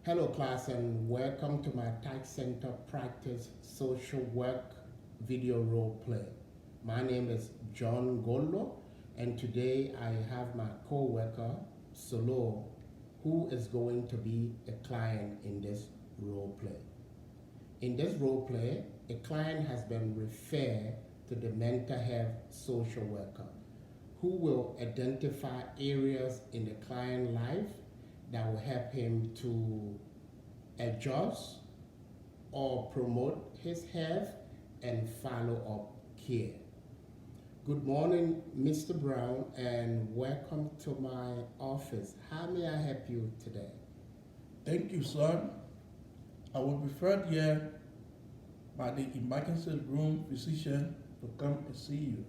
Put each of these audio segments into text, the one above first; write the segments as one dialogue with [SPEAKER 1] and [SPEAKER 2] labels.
[SPEAKER 1] Hello, class, and welcome to my Tech Center Practice Social Work video role play. My name is John Gollo, and today I have my co-worker, Solo, who is going to be a client in this role play. In this role play, a client has been referred to the mental health social worker who will identify areas in the client life that will help him to adjust or promote his health and follow up care. Good morning, Mr. Brown, and welcome to my office. How may I help you today?
[SPEAKER 2] Thank you, son. I will be referred here by the emergency room physician to come and see you.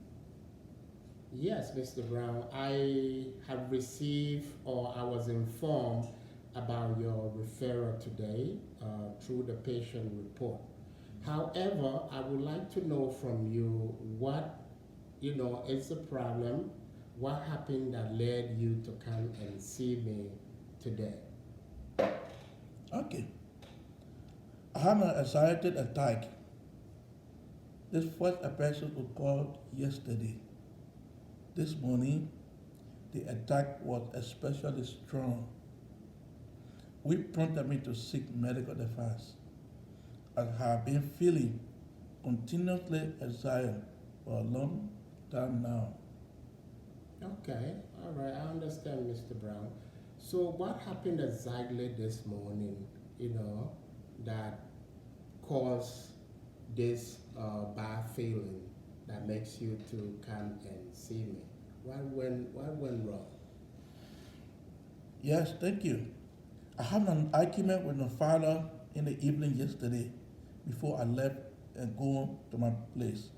[SPEAKER 1] Yes, Mr. Brown, I have received or I was informed about your referral today through the patient report. However, I would like to know from you what is the problem, what happened that led you to come and see me today.
[SPEAKER 2] Okay. I had an anxiety attack. This first episode was called yesterday. This morning, the attack was especially strong. Which prompted me to seek medical advice. I have been feeling continuously anxiety for a long time now.
[SPEAKER 1] Okay, all right, I understand, Mr. Brown. So, what happened exactly this morning, that caused this bad feeling that makes you to come and see me? What went wrong?
[SPEAKER 2] Yes, thank you. I had an argument with my father in the evening yesterday before I left and go to my place.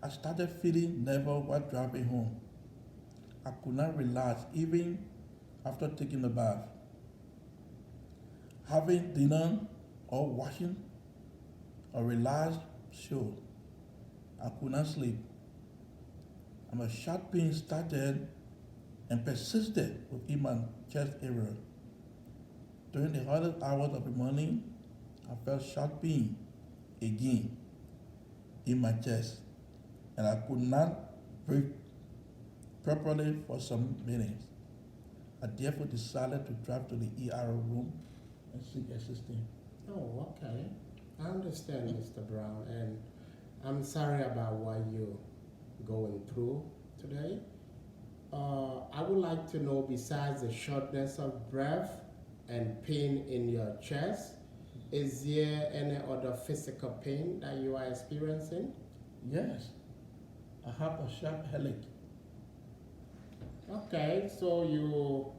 [SPEAKER 2] I started feeling nervous while driving home. I could not relax even after taking a bath. Having dinner or watching a relaxed show, I could not sleep. And my sharp pain started and persisted within my chest area. During the early hours of the morning, I felt sharp pain again in my chest, and I could not breathe properly for some minutes. I therefore decided to drive to the ER room and seek assistance.
[SPEAKER 1] Oh, okay. I understand, Mr. Brown, and I'm sorry about what you're going through today. I would like to know, besides the shortness of breath and pain in your chest, is there any other physical pain that you are experiencing?
[SPEAKER 2] Yes, I have a sharp headache.
[SPEAKER 1] Okay, so you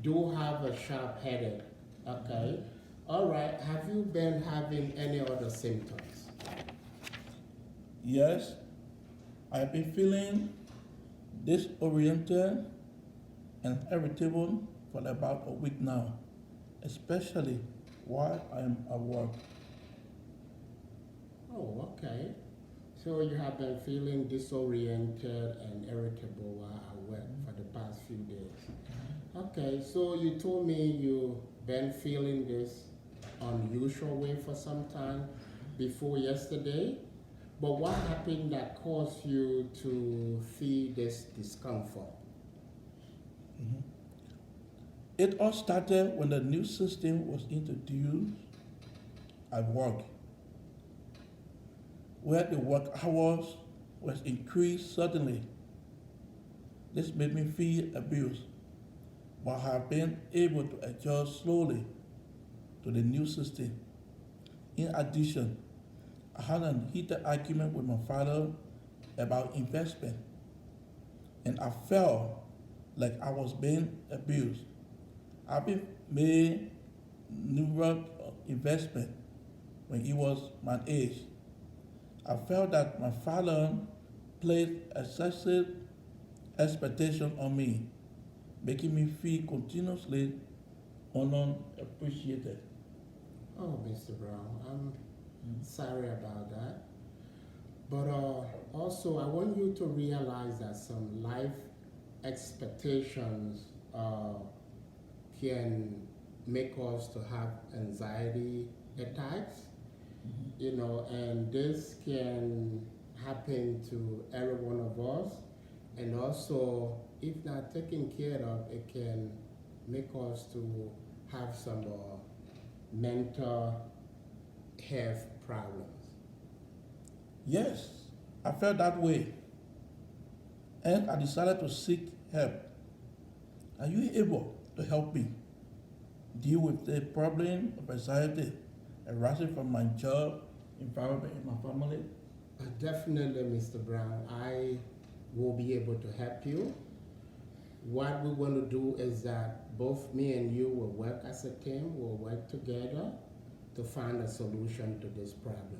[SPEAKER 1] do have a sharp headache. Okay. All right. Have you been having any other symptoms?
[SPEAKER 2] Yes, I've been feeling disoriented and irritable for about a week now, especially while I am at work.
[SPEAKER 1] Oh, okay. So you have been feeling disoriented and irritable while at work for the past few days. Okay, so you told me you've been feeling this unusual way for some time before yesterday. But what happened that caused you to feel this discomfort?
[SPEAKER 2] Mhm. It all started when the new system was introduced at work, where the work hours was increased suddenly. This made me feel abused, but I have been able to adjust slowly to the new system. In addition, I had a heated argument with my father about investment, and I felt like I was being abused. Having made numerous investment when he was my age, I felt that my father placed excessive expectation on me, making me feel continuously unappreciated.
[SPEAKER 1] Oh, Mr. Brown, I'm sorry about that. But also, I want you to realize that some life expectations can make us to have anxiety attacks, you know, and this can happen to every one of us. And also, if not taken care of, it can make us to have some mental health problems.
[SPEAKER 2] Yes, I felt that way, and I decided to seek help. Are you able to help me deal with the problem of anxiety arising from my job, environment, and my family?
[SPEAKER 1] Definitely, Mr. Brown, I will be able to help you. What we want to do is that both me and you will work as a team, we'll work together to find a solution to this problem.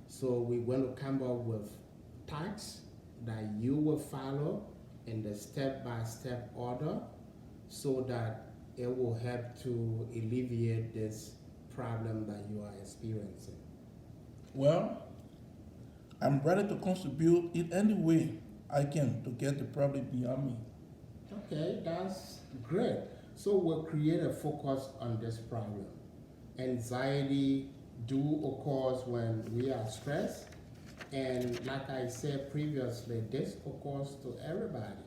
[SPEAKER 1] So we're going to come up with tasks that you will follow in the step-by-step order so that it will help to alleviate this problem that you are experiencing.
[SPEAKER 2] Well, I'm ready to contribute in any way I can to get the problem beyond me.
[SPEAKER 1] Okay, that's great. So we'll create a focus on this problem. Anxiety do occurs when we are stressed, and like I said previously, this occurs to everybody.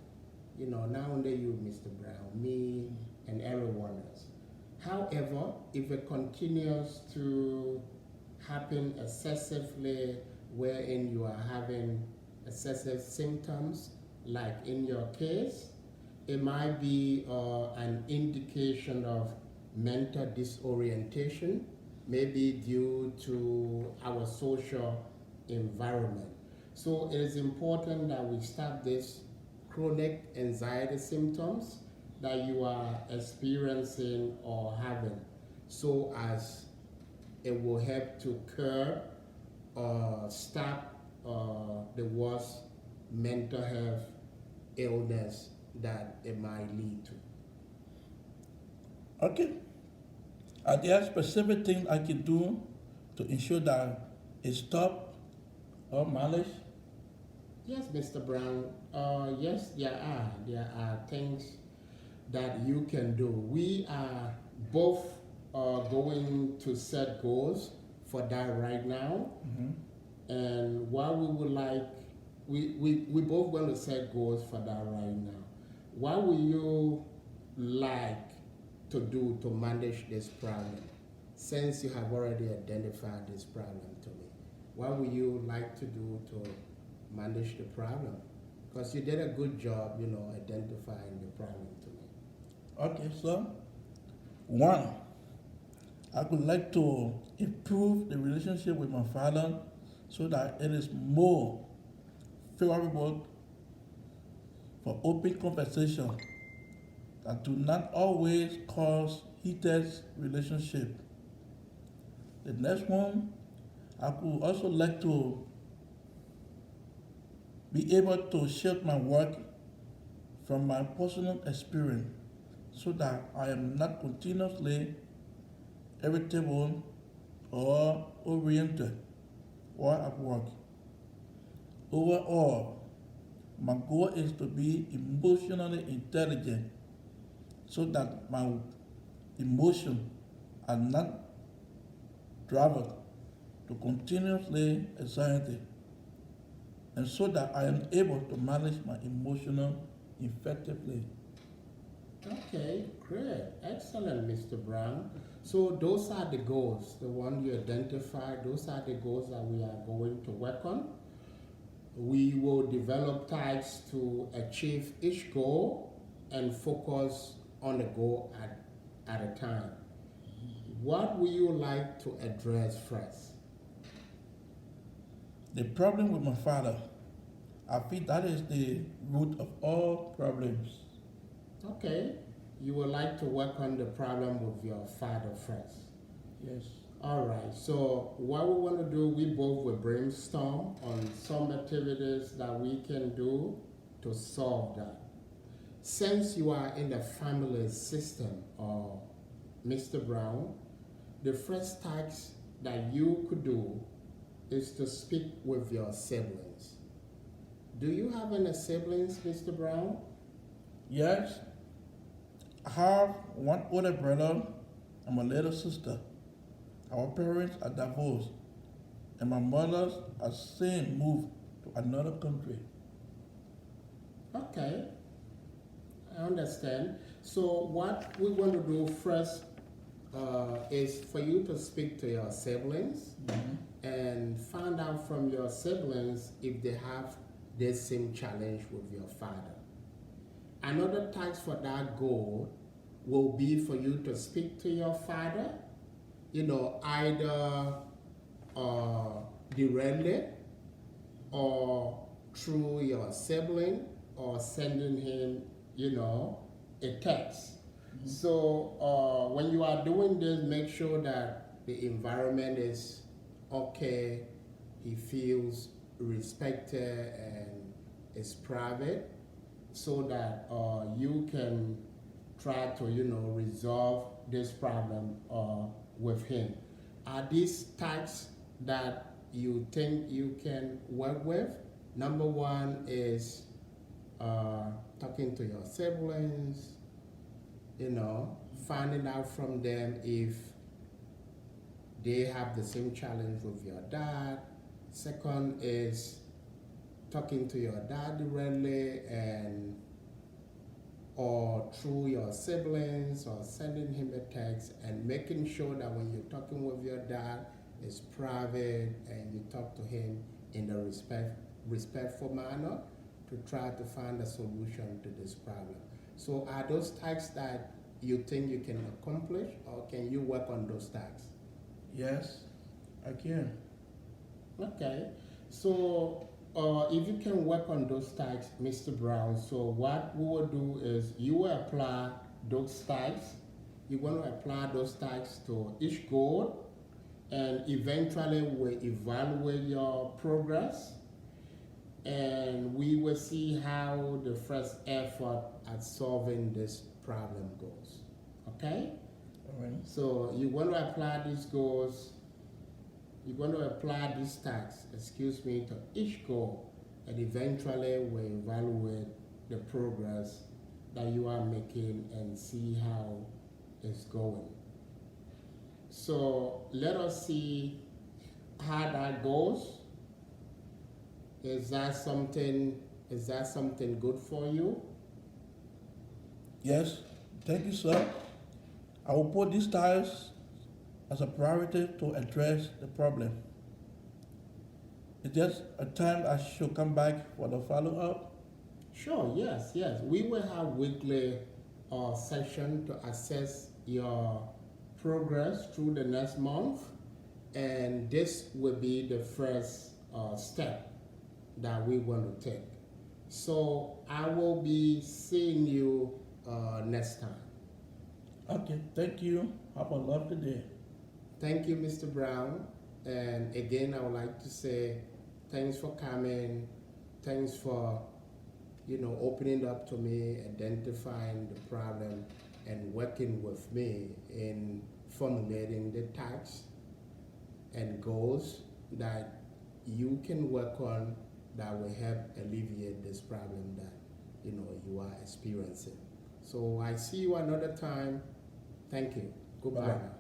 [SPEAKER 1] You know, not only you, Mr. Brown, me, and everyone else. However, if it continues to happen excessively, wherein you are having excessive symptoms, like in your case, it might be an indication of mental disorientation, maybe due to our social environment. So it is important that we stop this chronic anxiety symptoms that you are experiencing or having, so as it will help to curb or stop the worst mental health illness that it might lead to.
[SPEAKER 2] Okay. Are there specific things I can do to ensure that it stop or manage?
[SPEAKER 1] Yes, Mr. Brown. Yes, there are. There are things that you can do. We are both going to set goals for that right now. And what we would like, we both going to set goals for that right now. What would you like to do to manage this problem? Since you have already identified this problem to me, what would you like to do to manage the problem? Because you did a good job, you know, identifying the problem to me.
[SPEAKER 2] Okay, so one, I would like to improve the relationship with my father so that it is more favorable for open conversation that do not always cause heated relationship. The next one, I would also like to be able to shift my work from my personal experience so that I am not continuously irritable or oriented while at work. Overall, my goal is to be emotionally intelligent so that my emotions are not driven to continuously anxiety, and so that I am able to manage my emotional effectively.
[SPEAKER 1] Okay, great. Excellent, Mr. Brown. So those are the goals, the one you identified, those are the goals that we are going to work on. We will develop tasks to achieve each goal and focus on the goal at a time. What would you like to address first?
[SPEAKER 2] The problem with my father, I feel that is the root of all problems.
[SPEAKER 1] Okay, you would like to work on the problem with your father first.
[SPEAKER 2] Yes.
[SPEAKER 1] All right, so what we want to do, we both will brainstorm on some activities that we can do to solve that. Since you are in the family system, Mr. Brown, the first task that you could do is to speak with your siblings. Do you have any siblings, Mr. Brown?
[SPEAKER 2] Yes, I have one older brother and my little sister. Our parents are divorced, and my mother has since moved to another country.
[SPEAKER 1] Okay, I understand. So what we want to do first is for you to speak to your siblings and find out from your siblings if they have the same challenge with your father. Another task for that goal will be for you to speak to your father, either directly or through your sibling or sending him, a text. So when you are doing this, make sure that the environment is okay, he feels respected and is private, so that you can try to, resolve this problem with him. Are these types that you think you can work with? Number one is talking to your siblings, finding out from them if they have the same challenge with your dad. Second is talking to your dad directly or through your siblings, or sending him a text and making sure that when you're talking with your dad, it's private and you talk to him in a respectful manner to try to find a solution to this problem. So are those tasks that you think you can accomplish, or can you work on those tasks?
[SPEAKER 2] Yes, I can.
[SPEAKER 1] Okay, so if you can work on those tasks, Mr. Brown, so what we will do is you will apply those tasks. You're going to apply those tasks to each goal, and eventually we'll evaluate your progress, and we will see how the first effort at solving this problem goes. Okay?
[SPEAKER 2] All right.
[SPEAKER 1] So you're going to apply these goals, you're going to apply these tasks, to each goal, and eventually we'll evaluate the progress that you are making and see how it's going. So let us see how that goes. Is that something good for you?
[SPEAKER 2] Yes, thank you, sir. I will put these tasks as a priority to address the problem. Is there a time I should come back for the follow-up?
[SPEAKER 1] Sure, yes. We will have weekly session to assess your progress through the next month, and this will be the first step that we want to take. So I will be seeing you next time.
[SPEAKER 2] Okay, thank you. Have a lovely day.
[SPEAKER 1] Thank you, Mr. Brown. And again, I would like to say thanks for coming. Thanks for, opening up to me, identifying the problem, and working with me in formulating the tasks and goals that you can work on that will help alleviate this problem that, you are experiencing. So I see you another time. Thank you. Goodbye
[SPEAKER 2] Bye.
[SPEAKER 1] now.